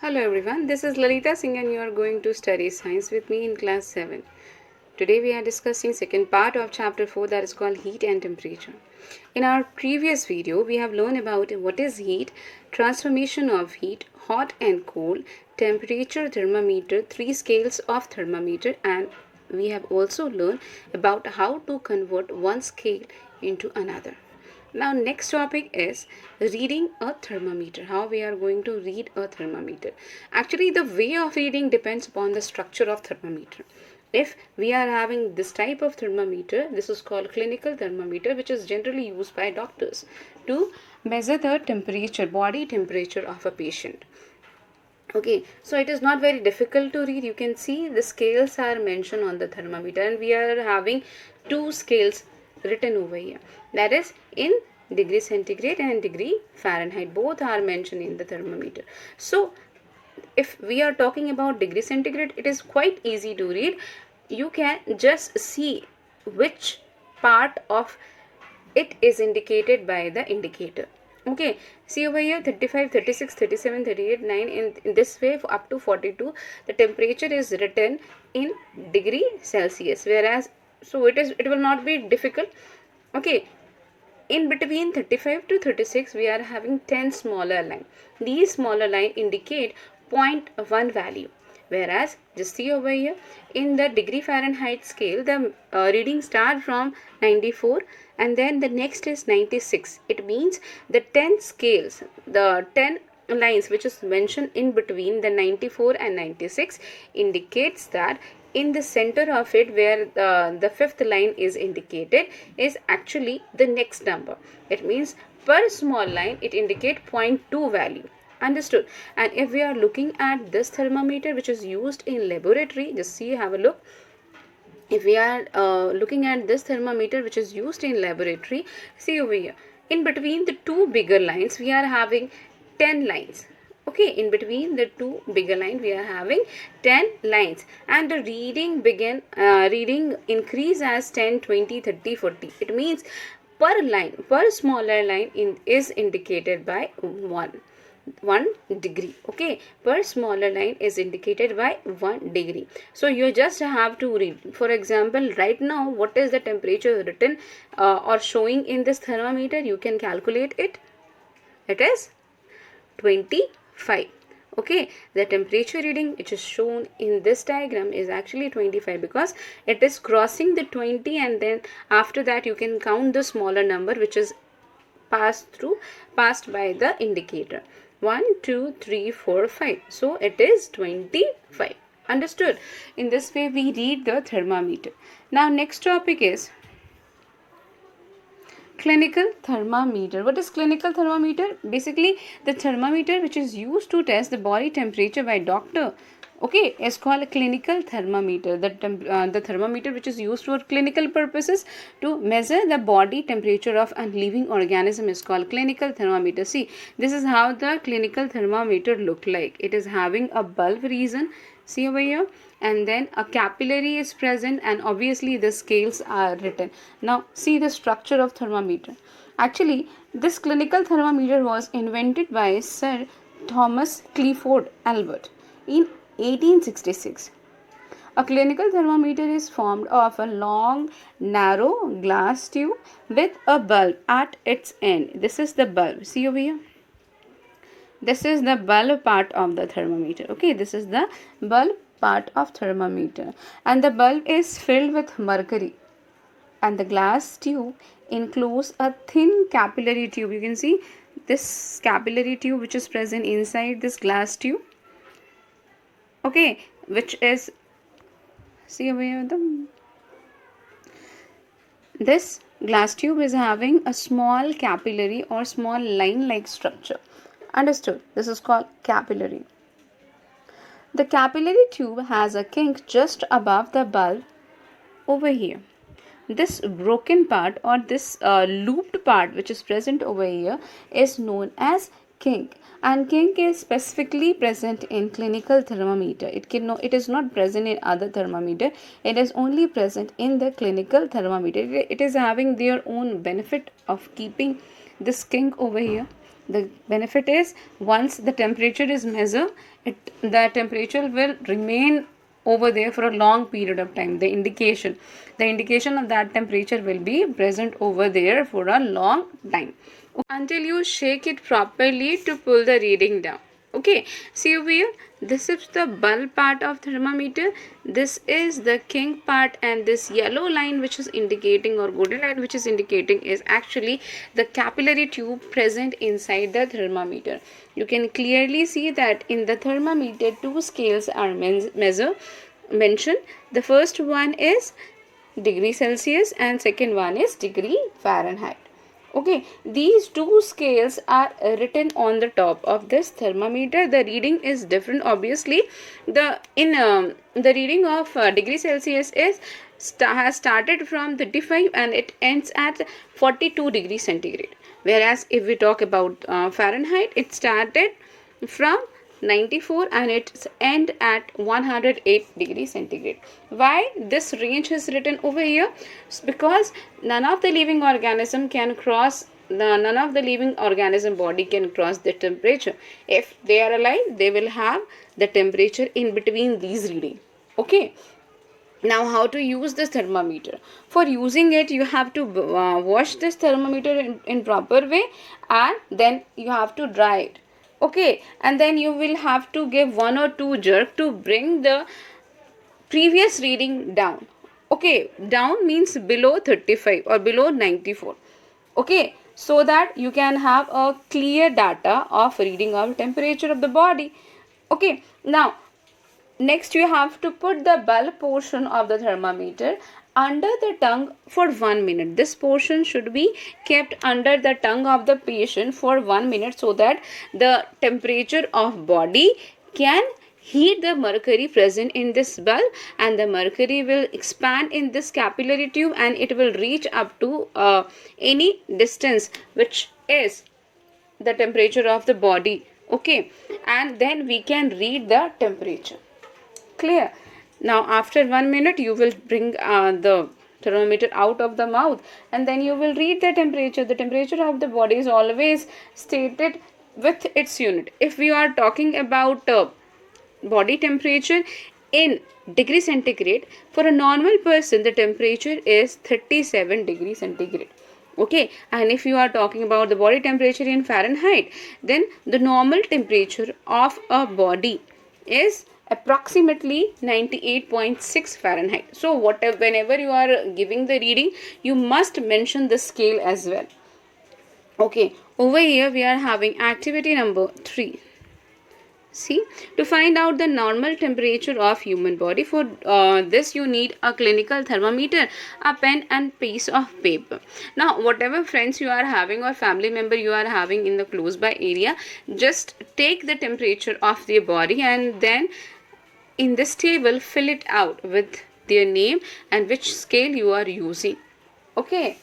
Hello everyone, this is Lalita Singh and you are going to study science with me in class 7. Today we are discussing second part of chapter 4 that is called heat and temperature. In our previous video, we have learned about what is heat, transformation of heat, hot and cold, temperature thermometer, 3 scales of thermometer, and we have also learned about how to convert one scale into another. Now next topic is reading a thermometer. How we are going to read a thermometer. Actually the way of reading depends upon the structure of thermometer. If we are having this type of thermometer, this is called clinical thermometer, which is generally used by doctors to measure the temperature, body temperature of a patient. Okay, so it is not very difficult to read. You can see the scales are mentioned on the thermometer and we are having two scales written over here. That is in degree centigrade and degree Fahrenheit. Both are mentioned in the thermometer. So if we are talking about degree centigrade, it is quite easy to read. You can just see which part of it is indicated by the indicator. Okay, see over here 35, 36, 37, 38, 9 in this way up to 42 the temperature is written in degree Celsius, whereas so it will not be difficult. Okay, in between 35 to 36 we are having 10 smaller line. These smaller line indicate 0.1 value, whereas just see over here in the degree Fahrenheit scale the reading start from 94 and then the next is 96. It means the 10 scales, the 10 lines which is mentioned in between the 94 and 96 indicates that in the center of it where the fifth line is indicated is actually the next number. It means per small line it indicates 0.2 value. Understood? And if we are looking at this thermometer which is used in laboratory, just see, have a look. If we are looking at this thermometer which is used in laboratory, see over here in between the two bigger lines we are having 10 lines. Okay, in between the two bigger lines we are having 10 lines and the reading increase as 10, 20, 30, 40. It means per line, per smaller line is indicated by 1 degree. Okay, per smaller line is indicated by 1 degree. So you just have to read. For example, right now what is the temperature written or showing in this thermometer? You can calculate it. It is 25. Okay, the temperature reading which is shown in this diagram is actually 25 because it is crossing the 20 and then after that you can count the smaller number which is passed by the indicator. 1, 2, 3, 4, 5. So it is 25. Understood? In this way we read the thermometer. Now next topic is clinical thermometer. What is clinical thermometer? Basically the thermometer which is used to test the body temperature by doctor, okay, is called a clinical thermometer. The thermometer which is used for clinical purposes to measure the body temperature of a living organism is called clinical thermometer. See, this is how the clinical thermometer look like. It is having a bulb region, see over here, and then a capillary is present and obviously the scales are written. Now see the structure of thermometer. Actually this clinical thermometer was invented by Sir Thomas Clifford Albert in 1866. A clinical thermometer is formed of a long, narrow glass tube with a bulb at its end. This is the bulb. See over here. This is the bulb part of the thermometer. Okay, this is the bulb part of thermometer. And the bulb is filled with mercury. And the glass tube includes a thin capillary tube. You can see this capillary tube which is present inside this glass tube. Okay, which is, see over here, this glass tube is having a small capillary or small line like structure. Understood? This is called capillary. The capillary tube has a kink just above the bulb over here. This broken part or this looped part which is present over here is known as kink, and kink is specifically present in clinical thermometer. It is not present in other thermometer. It is only present in the clinical thermometer. It is having their own benefit of keeping this kink over here. The benefit is once the temperature is measured, the temperature will remain over there for a long period of time. The indication of that temperature will be present over there for a long time until you shake it properly to pull the reading down. Okay, see over here, this is the bulb part of thermometer, this is the king part, and this yellow line which is indicating, or golden line which is indicating, is actually the capillary tube present inside the thermometer. You can clearly see that in the thermometer two scales are mentioned. The first one is degree Celsius and second one is degree Fahrenheit. Okay, these two scales are written on the top of this thermometer. The reading is different. Obviously, the reading of degree Celsius has started from 35 and it ends at 42 degrees centigrade. Whereas if we talk about Fahrenheit, it started from 94 and its end at 108 degrees centigrade. Why this range is written over here? Because none of the living organism body can cross the temperature. If they are alive, they will have the temperature in between these reading. Okay. Now, how to use this thermometer? For using it, you have to wash this thermometer in proper way, and then you have to dry it. Okay, and then you will have to give 1 or 2 jerk to bring the previous reading down. Okay, down means below 35 or below 94. Okay, so that you can have a clear data of reading of temperature of the body. Okay, now next you have to put the bulb portion of the thermometer under the tongue for 1 minute. This portion should be kept under the tongue of the patient for 1 minute so that the temperature of body can heat the mercury present in this bulb, and the mercury will expand in this capillary tube and it will reach up to any distance which is the temperature of the body. Okay, and then we can read the temperature. Clear? Now after 1 minute you will bring the thermometer out of the mouth and then you will read the temperature. The temperature of the body is always stated with its unit. If we are talking about body temperature in degree centigrade, for a normal person the temperature is 37 degrees centigrade. Okay, and if you are talking about the body temperature in Fahrenheit, then the normal temperature of a body is approximately 98.6 Fahrenheit. So whenever you are giving the reading, you must mention the scale as well. Okay, over here we are having activity number 3. See, to find out the normal temperature of human body, for this you need a clinical thermometer, a pen and piece of paper. Now whatever friends you are having or family member you are having in the close by area, just take the temperature of their body and then in this table fill it out with their name and which scale you are using. Okay,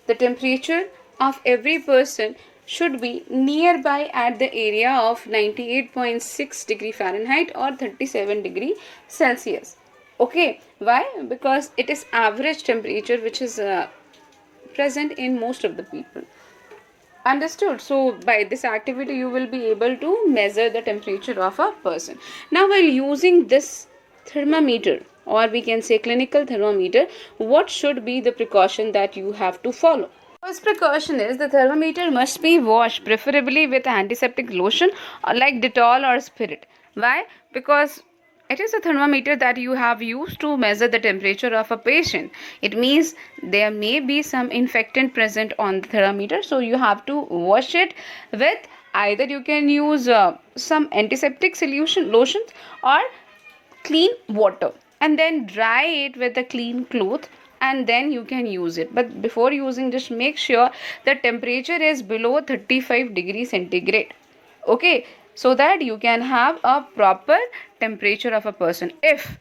the temperature of every person should be nearby at the area of 98.6 degree Fahrenheit or 37 degree Celsius. Okay, why? Because it is average temperature which is present in most of the people. Understood? So by this activity you will be able to measure the temperature of a person. Now while using this thermometer, or we can say clinical thermometer, what should be the precaution that you have to follow? First precaution is the thermometer must be washed, preferably with antiseptic lotion like Dettol or spirit. Why? Because it is a thermometer that you have used to measure the temperature of a patient. It means there may be some infectant present on the thermometer, so you have to wash it with either you can use some antiseptic solution, lotions, or clean water, and then dry it with a clean cloth and then you can use it. But before using, just make sure the temperature is below 35 degrees centigrade. Okay, so that you can have a proper temperature of a person. If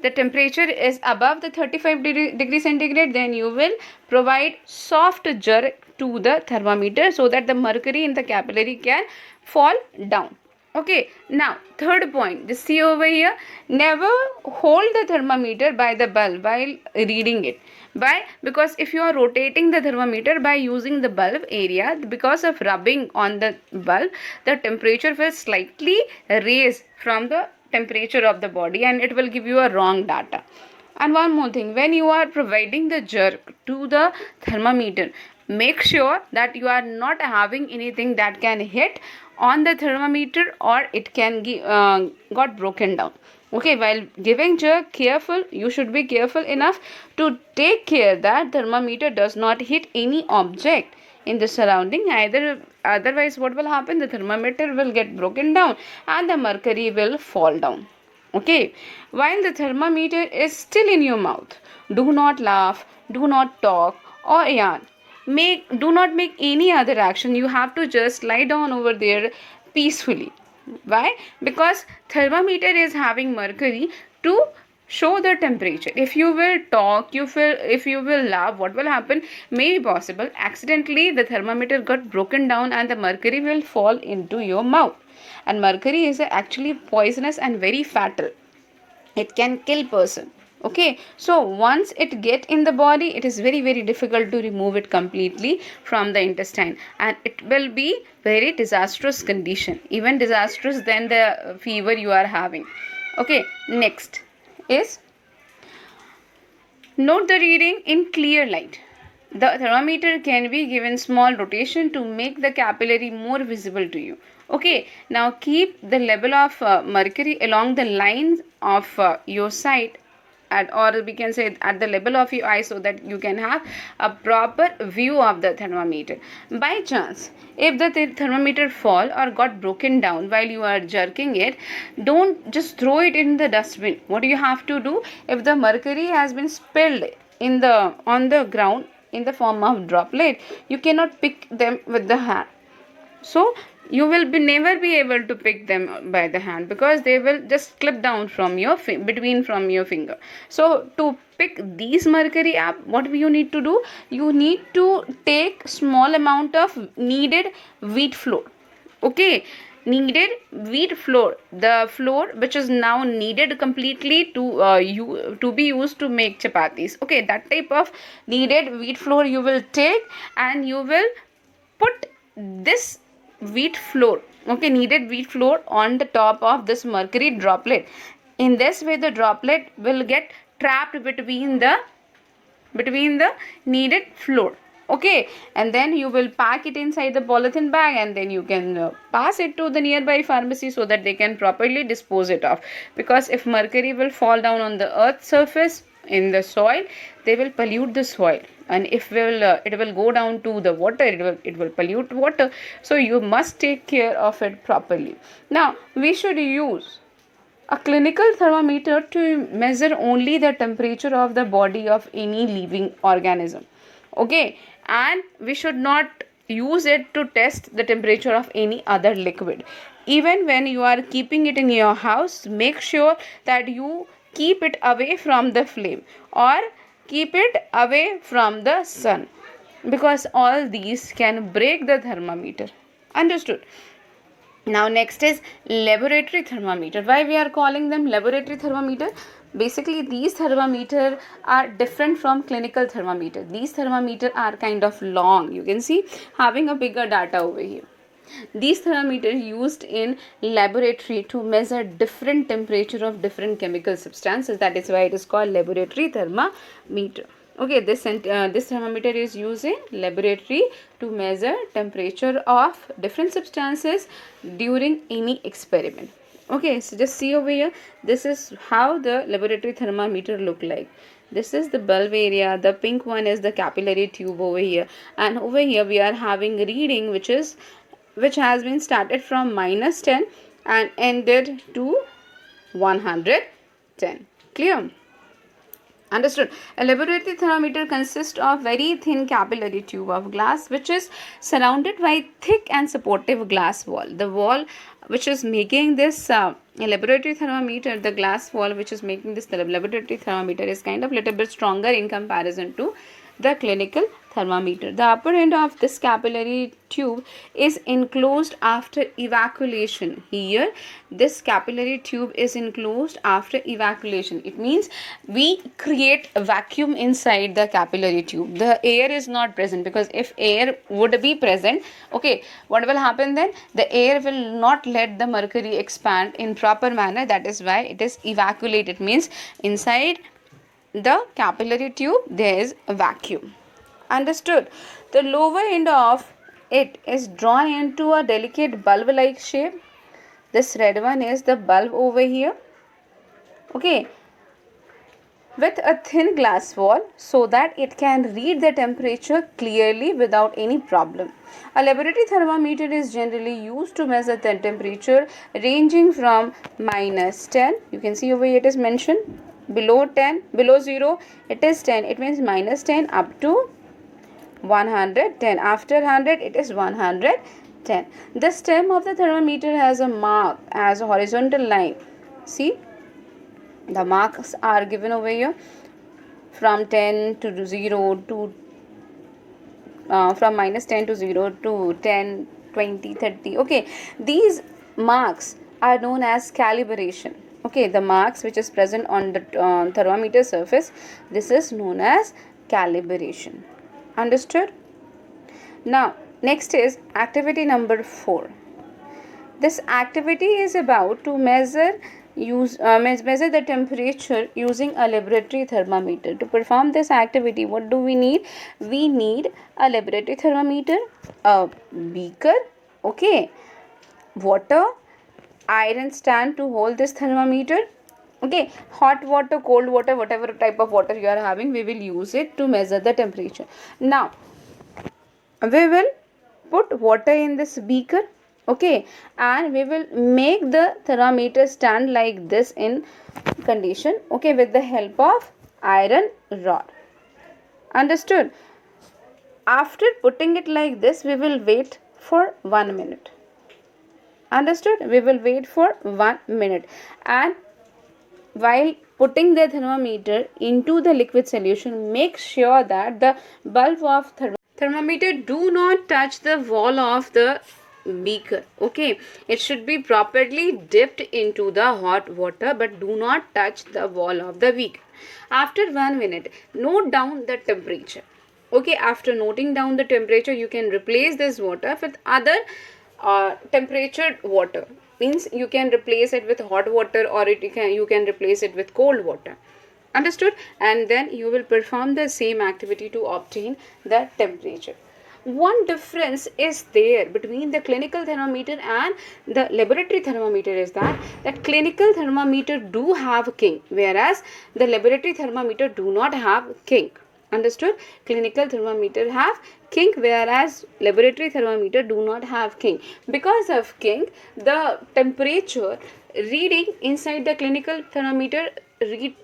the temperature is above the 35 degree centigrade, then you will provide soft jerk to the thermometer so that the mercury in the capillary can fall down. Okay, now third point, just see over here, never hold the thermometer by the bulb while reading it. Why? Because if you are rotating the thermometer by using the bulb area, because of rubbing on the bulb, the temperature will slightly raise from the temperature of the body and it will give you a wrong data. And one more thing, when you are providing the jerk to the thermometer, make sure that you are not having anything that can hit on the thermometer or it can got broken down. Okay, while giving jerk, you should be careful enough to take care that thermometer does not hit any object in the surrounding. Either otherwise what will happen, the thermometer will get broken down and the mercury will fall down. Okay, while the thermometer is still in your mouth, do not laugh, do not talk or yarn. Do not make any other action. You have to just lie down over there peacefully. Why? Because thermometer is having mercury to show the temperature. If you will talk, if you will laugh, what will happen? May be possible accidentally the thermometer got broken down and the mercury will fall into your mouth. And mercury is actually poisonous and very fatal. It can kill person. Okay, so once it get in the body, it is very difficult to remove it completely from the intestine, and it will be very disastrous condition, even disastrous than the fever you are having. Okay, next is note the reading in clear light. The thermometer can be given small rotation to make the capillary more visible to you. Okay, now keep the level of mercury along the lines of your sight or we can say at the level of your eye so that you can have a proper view of the thermometer. By chance, if the thermometer fall or got broken down while you are jerking it, don't just throw it in the dustbin. What do you have to do? If the mercury has been spilled on the ground in the form of droplet, you cannot pick them with the hand. So you will never be able to pick them by the hand because they will just clip down from your from your finger. So to pick these mercury up, what you need to do, you need to take small amount of needed wheat flour. Okay, needed wheat flour, the flour which is now needed completely to be used to make chapatis. Okay, that type of needed wheat flour you will take and you will put this wheat flour, okay, needed wheat flour on the top of this mercury droplet. In this way the droplet will get trapped between the needed flour. Okay, and then you will pack it inside the polythene bag and then you can pass it to the nearby pharmacy so that they can properly dispose it off. Because if mercury will fall down on the earth's surface in the soil, they will pollute the soil, and if it will go down to the water, it will pollute water. So you must take care of it properly. Now we should use a clinical thermometer to measure only the temperature of the body of any living organism. Okay, and we should not use it to test the temperature of any other liquid. Even when you are keeping it in your house, make sure that you keep it away from the flame or keep it away from the sun, because all these can break the thermometer. Understood? Now next is laboratory thermometer. Why we are calling them laboratory thermometer? Basically these thermometer are different from clinical thermometer. These thermometer are kind of long. You can see having a bigger data over here. These thermometers used in laboratory to measure different temperature of different chemical substances. That is why it is called laboratory thermometer. Okay, this thermometer is used in laboratory to measure temperature of different substances during any experiment. Okay, so just see over here, this is how the laboratory thermometer look like. This is the bulb area, the pink one is the capillary tube over here, and over here we are having reading which has been started from -10 and ended to 110. Clear? Understood? A laboratory thermometer consists of very thin capillary tube of glass which is surrounded by thick and supportive glass wall. The wall which is making this laboratory thermometer, the glass wall which is making this laboratory thermometer is kind of little bit stronger in comparison to the clinical thermometer. The upper end of this capillary tube is enclosed after evacuation. Here, this capillary tube is enclosed after evacuation. It means we create a vacuum inside the capillary tube. The air is not present, because if air would be present, okay, what will happen then? The air will not let the mercury expand in proper manner. That is why it is evacuated. Means inside the capillary tube there is a vacuum. Understood? The lower end of it is drawn into a delicate bulb like shape. This red one is the bulb over here, okay, with a thin glass wall so that it can read the temperature clearly without any problem. A laboratory thermometer is generally used to measure the temperature ranging from -10, you can see over here it is mentioned, below 10, below 0 it is 10, it means -10, up to 110. After 100 it is 110. The stem of the thermometer has a mark as a horizontal line. See, the marks are given over here from 10 to 0 to from -10 to 0 to 10, 20, 30. Okay, these marks are known as calibration. Okay, the marks which is present on the thermometer surface, this is known as calibration. Understood? Now, next is activity number 4. This activity is about to measure the temperature using a laboratory thermometer. To perform this activity, what do we need? We need a laboratory thermometer, a beaker, okay, water, iron stand to hold this thermometer, okay, hot water, cold water, whatever type of water you are having, we will use it to measure the temperature. Now, we will put water in this beaker, okay, and we will make the thermometer stand like this in condition, okay, with the help of iron rod. Understood? After putting it like this, we will wait for 1 minute. Understood? We will wait for 1 minute, and while putting the thermometer into the liquid solution, make sure that the bulb of thermometer do not touch the wall of the beaker. Okay, it should be properly dipped into the hot water, but do not touch the wall of the beaker. After 1 minute, note down the temperature. Okay, after noting down the temperature, you can replace this water with other temperatured water. Means you can replace it with hot water, or you can replace it with cold water. Understood? And then you will perform the same activity to obtain the temperature. One difference is there between the clinical thermometer and the laboratory thermometer is that clinical thermometer do have kink, whereas the laboratory thermometer do not have kink. Understood? Clinical thermometer have kink, whereas laboratory thermometer do not have kink. Because of kink, the temperature reading inside the clinical thermometer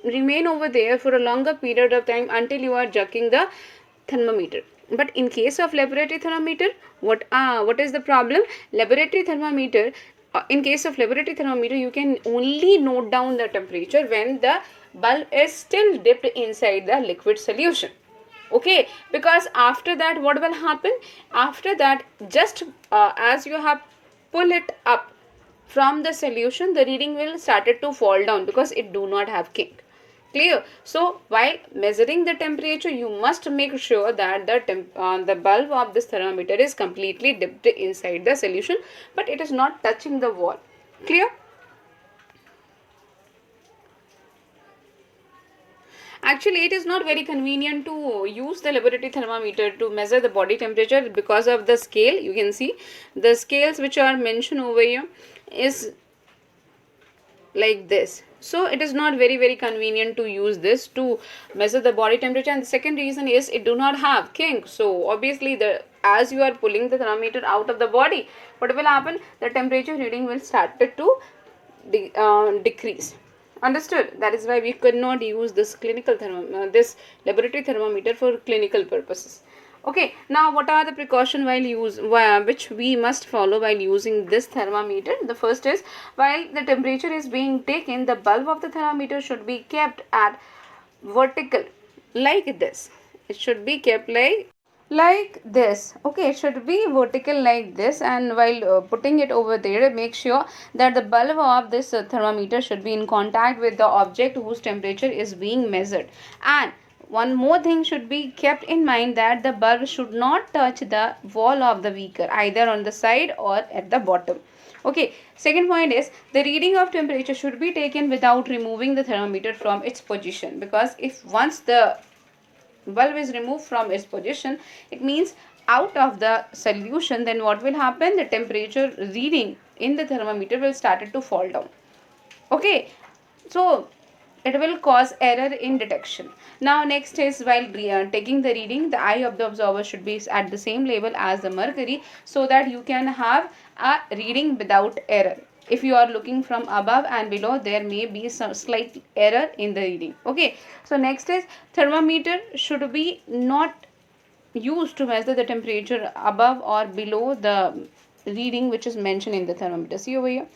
remain over there for a longer period of time until you are jerking the thermometer. But in case of laboratory thermometer, what is the problem? Laboratory thermometer, in case of laboratory thermometer, you can only note down the temperature when the bulb is still dipped inside the liquid solution. Okay, because after that what will happen? After that, just as you have pull it up from the solution, the reading will started to fall down because it do not have kink. Clear? So while measuring the temperature, you must make sure that the bulb of this thermometer is completely dipped inside the solution, but it is not touching the wall. Clear? Actually, it is not very convenient to use the laboratory thermometer to measure the body temperature because of the scale. You can see the scales which are mentioned over here is like this. So it is not very convenient to use this to measure the body temperature. And the second reason is it do not have kink. So obviously, as you are pulling the thermometer out of the body, what will happen? The temperature reading will start to decrease. Understood? That is why we could not use this this laboratory thermometer for clinical purposes. Okay, now what are the precaution which we must follow while using this thermometer? The first is, while the temperature is being taken, the bulb of the thermometer should be kept at vertical like this. it should be kept like this. Okay, it should be vertical like this, and while putting it over there, make sure that the bulb of this thermometer should be in contact with the object whose temperature is being measured. And one more thing should be kept in mind, that the bulb should not touch the wall of the beaker, either on the side or at the bottom. Okay, second point is the reading of temperature should be taken without removing the thermometer from its position, because if once the bulb is removed from its position, it means out of the solution, then what will happen, the temperature reading in the thermometer will start to fall down. Okay, so it will cause error in detection. Now next is, while taking the reading, the eye of the observer should be at the same level as the mercury, so that you can have a reading without error. If you are looking from above and below, there may be some slight error in the reading. Okay, so next is, thermometer should be not used to measure the temperature above or below the reading which is mentioned in the thermometer. See over here,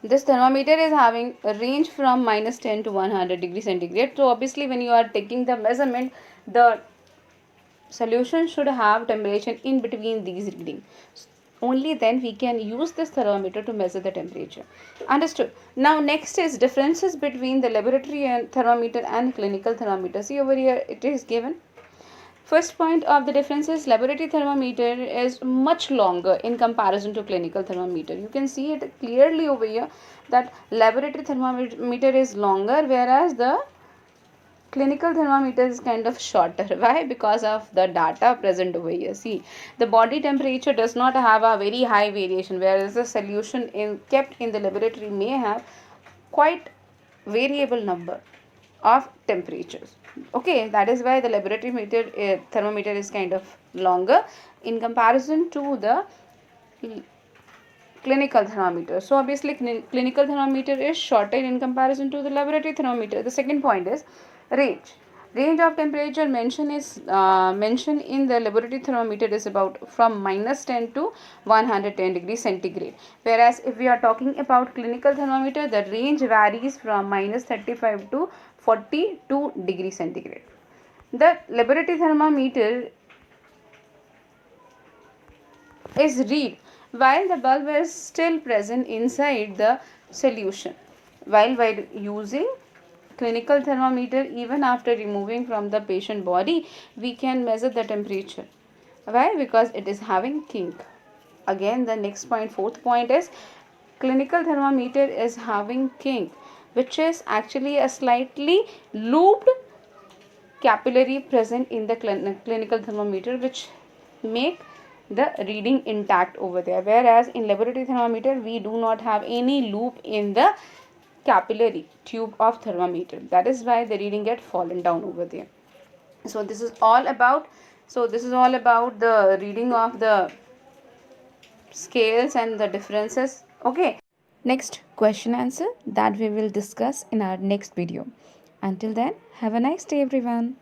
this thermometer is having a range from -10 to 100 degrees centigrade. So obviously when you are taking the measurement, the solution should have temperature in between these readings. Only then we can use this thermometer to measure the temperature. Understood? Now next is differences between the laboratory and thermometer and clinical thermometer. See over here, it is given. First point of the difference is, laboratory thermometer is much longer in comparison to clinical thermometer. You can see it clearly over here that laboratory thermometer is longer, whereas the clinical thermometer is kind of shorter. Why? Because of the data present over here. See, the body temperature does not have a very high variation, whereas the solution kept in the laboratory may have quite variable number of temperatures. Okay, that is why the laboratory thermometer is kind of longer in comparison to the clinical thermometer. So obviously clinical thermometer is shorter in comparison to the laboratory thermometer. The second point is range. Range of temperature mentioned in the laboratory thermometer is about from -10 to 110 degrees centigrade, whereas if we are talking about clinical thermometer, the range varies from -35 to 42 degrees centigrade. The laboratory thermometer is read while the bulb is still present inside the solution, while using clinical thermometer, even after removing from the patient body, we can measure the temperature. Why? Because it is having kink. Again, the next point, fourth point is, clinical thermometer is having kink, which is actually a slightly looped capillary present in the clinical thermometer, which make the reading intact over there, whereas in laboratory thermometer we do not have any loop in the capillary tube of thermometer. That is why the reading get fallen down over there. So this is all about the reading of the scales and the differences. Okay, next question answer that we will discuss in our next video. Until then, have a nice day everyone.